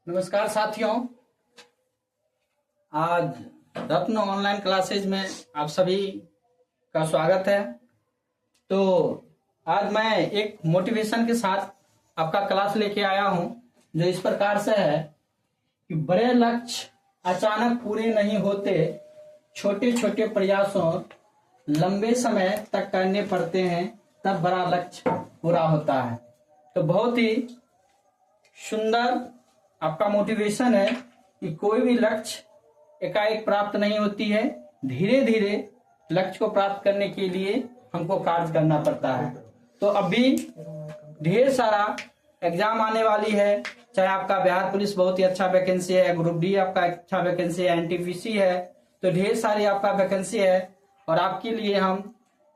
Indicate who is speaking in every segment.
Speaker 1: नमस्कार साथियों। आज रत्न ऑनलाइन क्लासेज में आप सभी का स्वागत है। तो आज मैं एक मोटिवेशन के साथ आपका क्लास लेके आया हूं, जो इस प्रकार से है कि बड़े लक्ष्य अचानक पूरे नहीं होते, छोटे छोटे प्रयासों लंबे समय तक करने पड़ते हैं, तब बड़ा लक्ष्य पूरा होता है। तो बहुत ही सुंदर आपका मोटिवेशन है कि कोई भी लक्ष्य एकाएक प्राप्त नहीं होती है, धीरे धीरे लक्ष्य को प्राप्त करने के लिए हमको कार्य करना पड़ता है। तो अभी ढेर सारा एग्जाम आने वाली है, चाहे आपका बिहार पुलिस बहुत ही अच्छा वैकेंसी है, ग्रुप डी आपका अच्छा वैकेंसी है, एनटीपीसी है, तो ढेर सारी आपका वैकेंसी है। और आपके लिए हम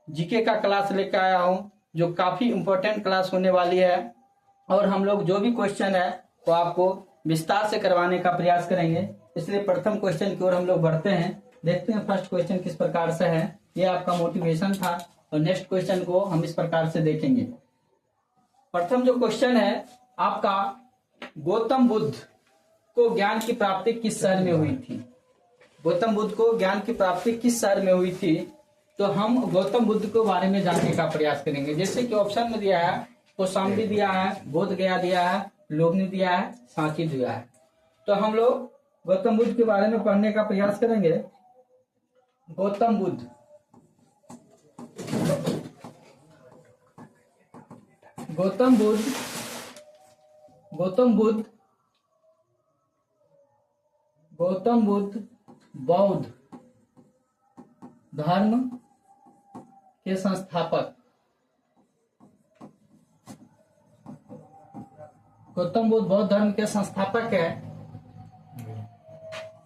Speaker 1: जीके का क्लास लेकर आया हूं, जो काफी इंपॉर्टेंट क्लास होने वाली है। और हम लोग जो भी क्वेश्चन है वो आपको विस्तार से करवाने का प्रयास करेंगे। इसलिए प्रथम क्वेश्चन की ओर हम लोग बढ़ते हैं। देखते हैं फर्स्ट क्वेश्चन किस प्रकार से है। ये आपका मोटिवेशन था और नेक्स्ट क्वेश्चन को हम इस प्रकार से देखेंगे। प्रथम जो क्वेश्चन है आपका, गौतम बुद्ध को ज्ञान की प्राप्ति किस शहर में हुई थी? गौतम बुद्ध को ज्ञान की प्राप्ति किस शहर में हुई थी? तो हम गौतम बुद्ध के बारे में जानने का प्रयास करेंगे। जैसे कि ऑप्शन में दिया है, कौशाम्बी दिया है, बोध गया दिया है, लोभनी दिया है, सांची दिया है। तो हम लोग गौतम बुद्ध के बारे में पढ़ने का प्रयास करेंगे। गौतम बुद्ध, गौतम बुद्ध, गौतम बुद्ध, गौतम बुद्ध बौद्ध धर्म के संस्थापक। गौतम बुद्ध बौद्ध धर्म के संस्थापक है।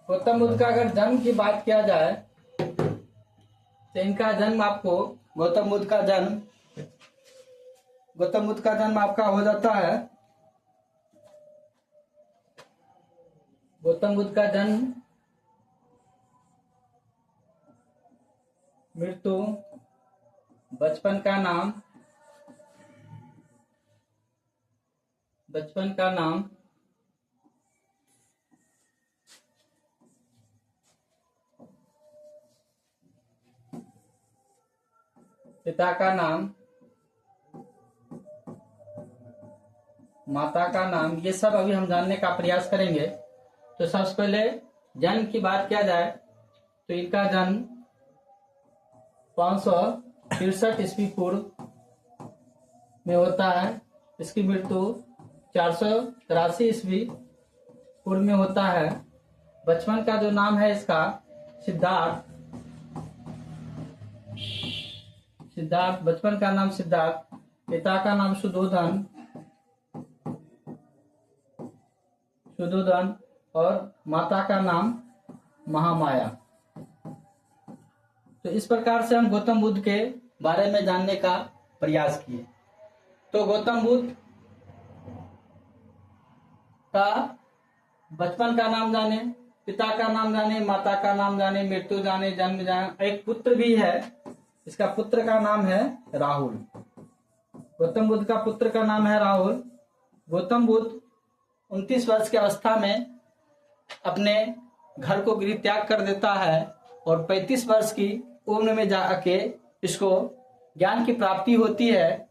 Speaker 1: गौतम बुद्ध का अगर जन्म की बात किया जाए तो इनका जन्म आपको, गौतम बुद्ध का जन्म आपका हो जाता है, गौतम बुद्ध का जन्म, मृत्यु, बचपन का नाम, पिता का नाम, माता का नाम, ये सब अभी हम जानने का प्रयास करेंगे। तो सबसे पहले जन्म की बात किया जाए तो इनका जन्म 563 ईस्वी पूर्व में होता है। इसकी मृत्यु 483 ईस्वी पूर्व में होता है। बचपन का जो नाम है इसका सिद्धार्थ, बचपन का नाम सिद्धार्थ, पिता का नाम सुधोधन और माता का नाम महामाया। तो इस प्रकार से हम गौतम बुद्ध के बारे में जानने का प्रयास किए। तो गौतम बुद्ध का बचपन का नाम जाने, पिता का नाम जाने, माता का नाम जाने, मृत्यु जाने, जन्म जाने। एक पुत्र भी है, इसका पुत्र का नाम है राहुल। गौतम बुद्ध का पुत्र का नाम है राहुल। गौतम बुद्ध 29 वर्ष की अवस्था में अपने घर को गृह त्याग कर देता है और 35 वर्ष की उम्र में जाके इसको ज्ञान की प्राप्ति होती है।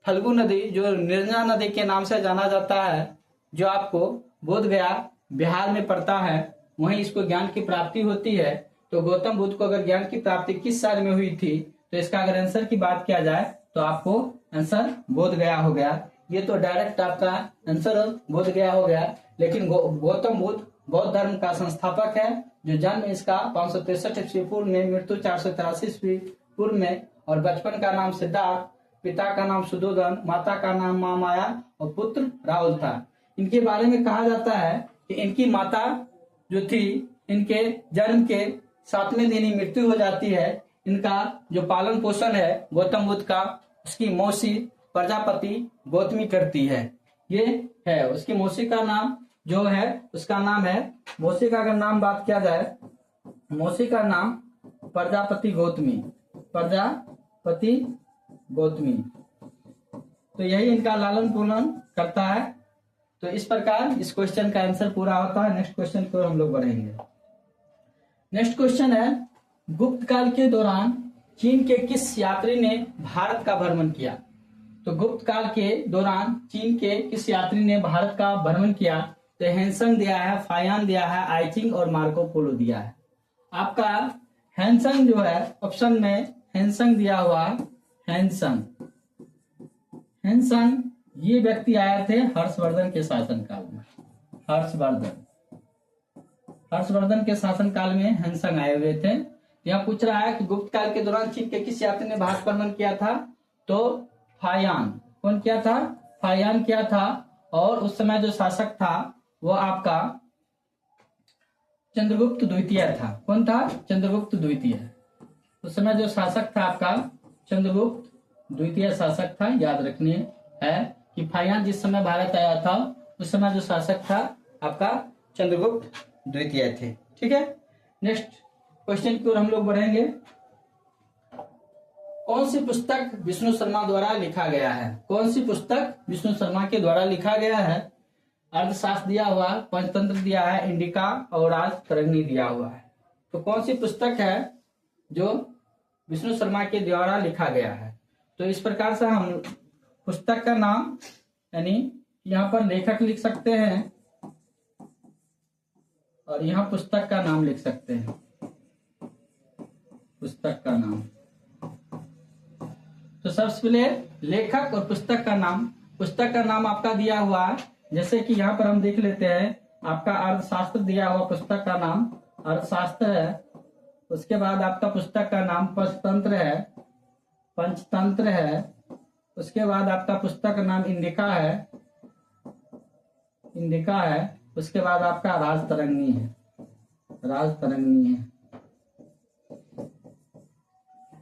Speaker 1: फल्गु नदी, जो निर्जना नदी के नाम से जाना जाता है, जो आपको बोध गया बिहार में पड़ता है, वहीं इसको ज्ञान की प्राप्ति होती है। तो गौतम बुद्ध को अगर ज्ञान की प्राप्ति किस साल में हुई थी, तो इसका अगर आंसर की बात किया जाए तो आपको आंसर बोध गया हो गया। ये तो डायरेक्ट आपका आंसर बोध गया हो गया। लेकिन गौतम बुद्ध बौद्ध धर्म का संस्थापक है, जो जन्म इसका 563 ईस्वी पूर्व में, मृत्यु 483 ईस्वी पूर्व में, और बचपन का नाम सिद्धार्थ, पिता का नाम सुधोधन, माता का नाम महामाया और पुत्र राहुल था। इनके बारे में कहा जाता है कि इनकी माता जो थी, इनके जन्म के 7वें दिन ही मृत्यु हो जाती है। इनका जो पालन पोषण है गौतम बुद्ध का, उसकी मौसी प्रजापति गौतमी करती है। ये है उसकी मौसी का नाम, जो है उसका नाम है, मौसी का अगर नाम बात किया जाए, मौसी का नाम प्रजापति गौतमी, तो यही इनका लालन पालन करता है। तो इस प्रकार इस क्वेश्चन का आंसर पूरा होता है। नेक्स्ट क्वेश्चन की ओर हम लोग बढ़ेंगे। नेक्स्ट क्वेश्चन है, गुप्त काल के दौरान चीन के किस यात्री ने भारत का भ्रमण किया? तो गुप्त काल के दौरान चीन के किस यात्री ने भारत का भ्रमण किया? तो हेनसंग दिया है, फायान दिया है, आइचिंग और मार्को पोलो दिया है। आपका हेनसंग जो है ऑप्शन में हेनसंग दिया हुआ, हेनसंग ये व्यक्ति आए थे हर्षवर्धन के शासनकाल में। हर्षवर्धन के शासनकाल में हेनसंग आए हुए थे। यहाँ पूछ रहा है कि गुप्त काल के दौरान चीन के किस यात्री ने भारत भ्रमण किया था? तो फायान। कौन किया था? फायान किया था। और उस समय जो शासक था वो आपका चंद्रगुप्त द्वितीय था। कौन था? चंद्रगुप्त द्वितीय। उस समय जो शासक था आपका चंद्रगुप्त द्वितीय शासक था। याद रखनी है कि फायान जिस समय भारत आया था उस समय जो शासक था आपका चंद्रगुप्त द्वितीय थे। ठीक है, नेक्स्ट क्वेश्चन की ओर हम लोग बढ़ेंगे। कौन सी पुस्तक विष्णु शर्मा द्वारा लिखा गया है? कौन सी पुस्तक विष्णु शर्मा के द्वारा लिखा गया है? अर्थशास्त्र दिया हुआ, पंचतंत्र दिया है, इंडिका और राज तरंगिणी दिया हुआ है। तो कौन सी पुस्तक है जो विष्णु शर्मा के द्वारा लिखा गया है? तो इस प्रकार से हम पुस्तक का नाम यानी यहाँ पर लेखक लिख सकते हैं और यहाँ पुस्तक का नाम लिख सकते हैं। पुस्तक का नाम, तो सबसे पहले लेखक और पुस्तक का नाम। पुस्तक का नाम आपका दिया हुआ है, जैसे कि यहाँ पर हम देख लेते हैं आपका अर्थशास्त्र दिया हुआ, पुस्तक का नाम अर्थशास्त्र है। उसके बाद आपका पुस्तक का नाम पंचतंत्र है। उसके बाद आपका पुस्तक का नाम इंडिका है। उसके बाद आपका राज तरंगिणी है।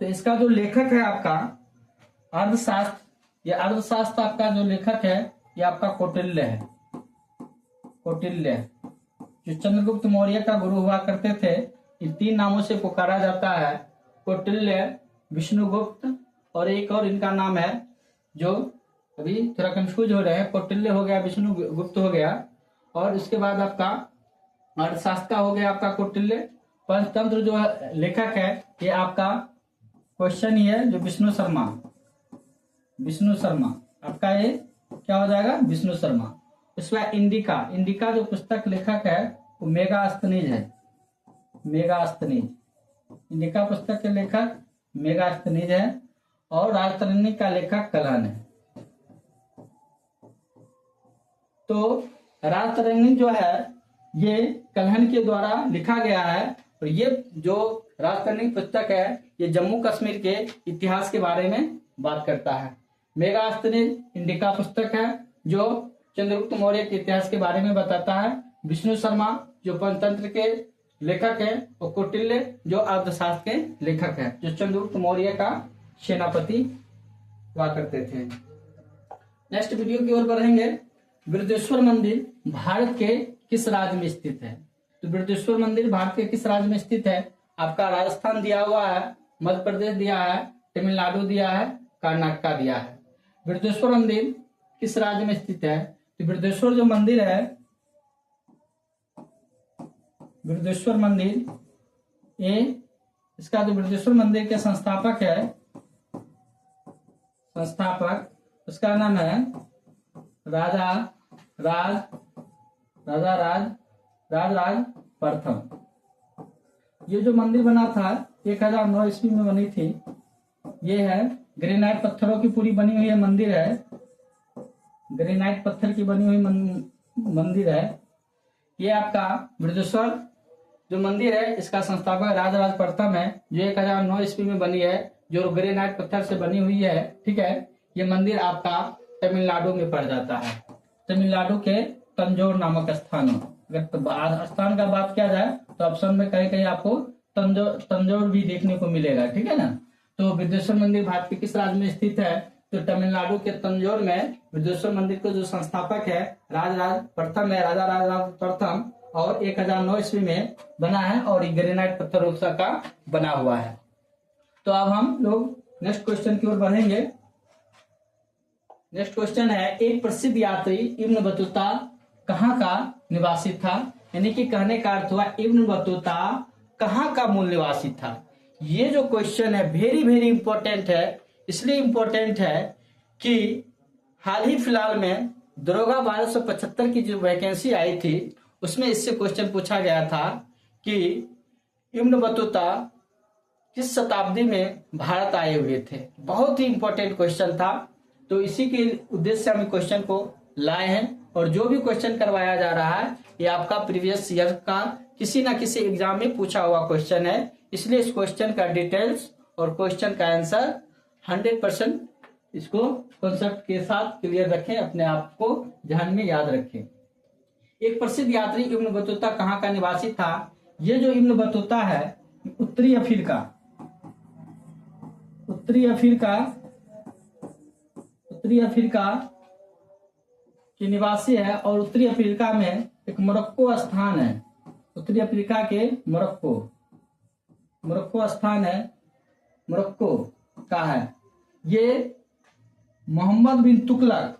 Speaker 1: तो इसका जो लेखक है आपका अर्थशास्त्र, ये अर्थशास्त्र आपका जो लेखक है ये आपका कौटिल्य है। जो चंद्रगुप्त मौर्य का गुरु हुआ करते थे, इन 3 नामों से पुकारा जाता है, कौटिल्य, विष्णुगुप्त और एक और इनका नाम है जो अभी थोड़ा कंफ्यूज हो रहे हैं। कौटिल्य हो गया, विष्णुगुप्त हो गया और उसके बाद आपका अर्थशास्त्र का हो गया आपका कौटिल्य। पंचतंत्र जो लेखक है ये आपका क्वेश्चन ही है जो विष्णु शर्मा आपका ये क्या हो जाएगा? विष्णु शर्मा। उसके बाद इंडिका जो पुस्तक लेखक है वो मेगास्थनीज है। इंडिका पुस्तक के लेखक मेगास्थनीज है और राजतरंगिणी का लेखक कलहन है। तो राजतरंगिणी जो है ये कलहन के द्वारा लिखा गया है और ये जो राजतरंगिणी पुस्तक है ये जम्मू कश्मीर के इतिहास के बारे में बात करता है। मेगास्थनीज इंडिका पुस्तक है जो चंद्रगुप्त मौर्य के इतिहास के बारे में बताता है। विष्णु शर्मा जो पंचतंत्र के लेखक है और कौटिल्य जो अर्थशास्त्र के लेखक है, जो चंद्रगुप्त मौर्य का सेनापति हुआ करते थे। नेक्स्ट वीडियो की ओर बढ़ेंगे। बृहदेश्वर मंदिर भारत के किस राज्य में स्थित है? तो बृहदेश्वर मंदिर भारत के किस राज्य में स्थित है? आपका राजस्थान दिया हुआ है, मध्य प्रदेश दिया है, तमिलनाडु दिया है, कर्नाटक दिया है। बृहदेश्वर मंदिर किस राज्य में स्थित है? तो बृहदेश्वर जो मंदिर है, बृहदेश्वर मंदिर ये इसका जो बृहदेश्वर मंदिर के संस्थापक है, उसका नाम है राजा राज प्रथम। ये जो मंदिर बना था 1009 ईस्वी में बनी थी। ये है ग्रेनाइट पत्थरों की पूरी बनी हुई है मंदिर है। ग्रेनाइट पत्थर की बनी हुई मंदिर है। ये आपका बृहदेश्वर जो मंदिर है इसका संस्थापक राज प्रथम है, जो 1009 ईस्वी में बनी है, जो ग्रेनाइट पत्थर से बनी हुई है। ठीक है, ये मंदिर आपका तमिलनाडु में पड़ जाता है। तमिलनाडु के तंजौर नामक स्थान। अगर स्थान का बात किया जाए तो ऑप्शन में कहीं कहीं आपको तंजौर भी देखने को मिलेगा। ठीक है ना। तो बृहदेश्वर मंदिर भारत के किस राज्य में स्थित है? तो तमिलनाडु के तंजौर में बृहदेश्वर मंदिर के जो संस्थापक है राजा राज प्रथम और 1009 ईस्वी में बना है और ये ग्रेनाइट पत्थरों का बना हुआ है। तो अब हम लोग नेक्स्ट क्वेश्चन की ओर बढ़ेंगे। नेक्स्ट क्वेश्चन है, एक प्रसिद्ध यात्री इब्न बतूता कहाँ का निवासी था, यानी कि कहने का अर्थ हुआ इब्न बतूता कहाँ का मूल निवासी था। ये जो क्वेश्चन है वेरी वेरी इंपॉर्टेंट है। इसलिए इंपॉर्टेंट है कि हाल ही फिलहाल में दरोगा 1275 की जो वैकेंसी आई थी उसमें इससे क्वेश्चन पूछा गया था कि इब्न बतूता किस शताब्दी में भारत आए हुए थे। बहुत ही इंपॉर्टेंट क्वेश्चन था, तो इसी के उद्देश्य से हम क्वेश्चन को लाए हैं। और जो भी क्वेश्चन करवाया जा रहा है ये आपका प्रीवियस ईयर का किसी ना किसी एग्जाम में पूछा हुआ क्वेश्चन है, इसलिए इस क्वेश्चन का डिटेल्स और क्वेश्चन का आंसर 100% इसको कॉन्सेप्ट के साथ क्लियर रखें, अपने आप को ध्यान में याद रखें। एक प्रसिद्ध यात्री इब्न बतूता कहाँ का निवासी था। ये जो इब्न बतूता है उत्तरी अफ्रीका के निवासी है और उत्तरी अफ्रीका में एक मोरक्को स्थान है। उत्तरी अफ्रीका के मोरक्को स्थान है, मोरक्को का है। ये मोहम्मद बिन तुगलक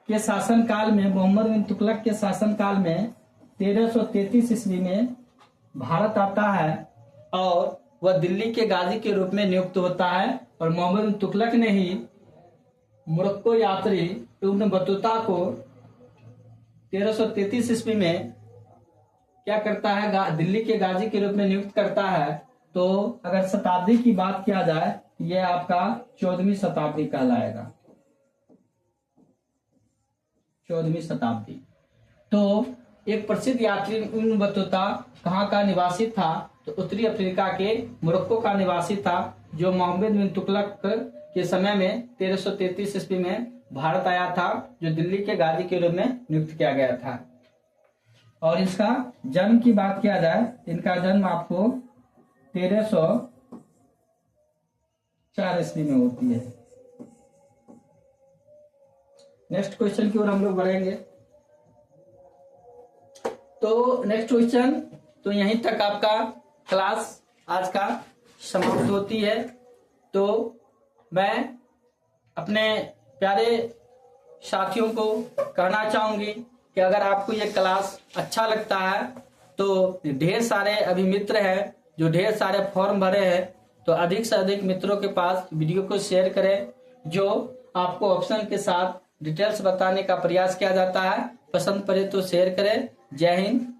Speaker 1: के शासनकाल में 1333 ईस्वी में भारत आता है और वह दिल्ली के गाजी के रूप में नियुक्त होता है। और मोहम्मद बिन तुगलक ने ही मोरक्को यात्री इब्न बतूता को 1333 ईस्वी में क्या करता है, दिल्ली के गाजी के रूप में नियुक्त करता है। तो अगर शताब्दी की बात किया जाए यह आपका 14वीं शताब्दी कहलाएगा, 14वीं शताब्दी। तो एक प्रसिद्ध यात्री इब्न बतूता कहाँ का निवासी था, तो उत्तरी अफ्रीका के मोरक्को का निवासी था, जो मोहम्मद बिन तुगलक के समय में 1333 ईस्वी में भारत आया था, जो दिल्ली के गाजी के रूप में नियुक्त किया गया था। और इसका जन्म की बात किया जाए, इनका जन्म आपको 1304 ईस्वी में होती है। नेक्स्ट क्वेश्चन की ओर हम लोग बढ़ेंगे। तो नेक्स्ट क्वेश्चन, तो यहीं तक आपका क्लास आज का समाप्त होती है। तो मैं अपने प्यारे साथियों को कहना चाहूंगी कि अगर आपको ये क्लास अच्छा लगता है तो ढेर सारे अभी मित्र हैं जो ढेर सारे फॉर्म भरे हैं, तो अधिक से अधिक मित्रों के पास वीडियो को शेयर करें। जो आपको ऑप्शन के साथ डिटेल्स बताने का प्रयास किया जाता है, पसंद पड़े तो शेयर करें। जय हिंद,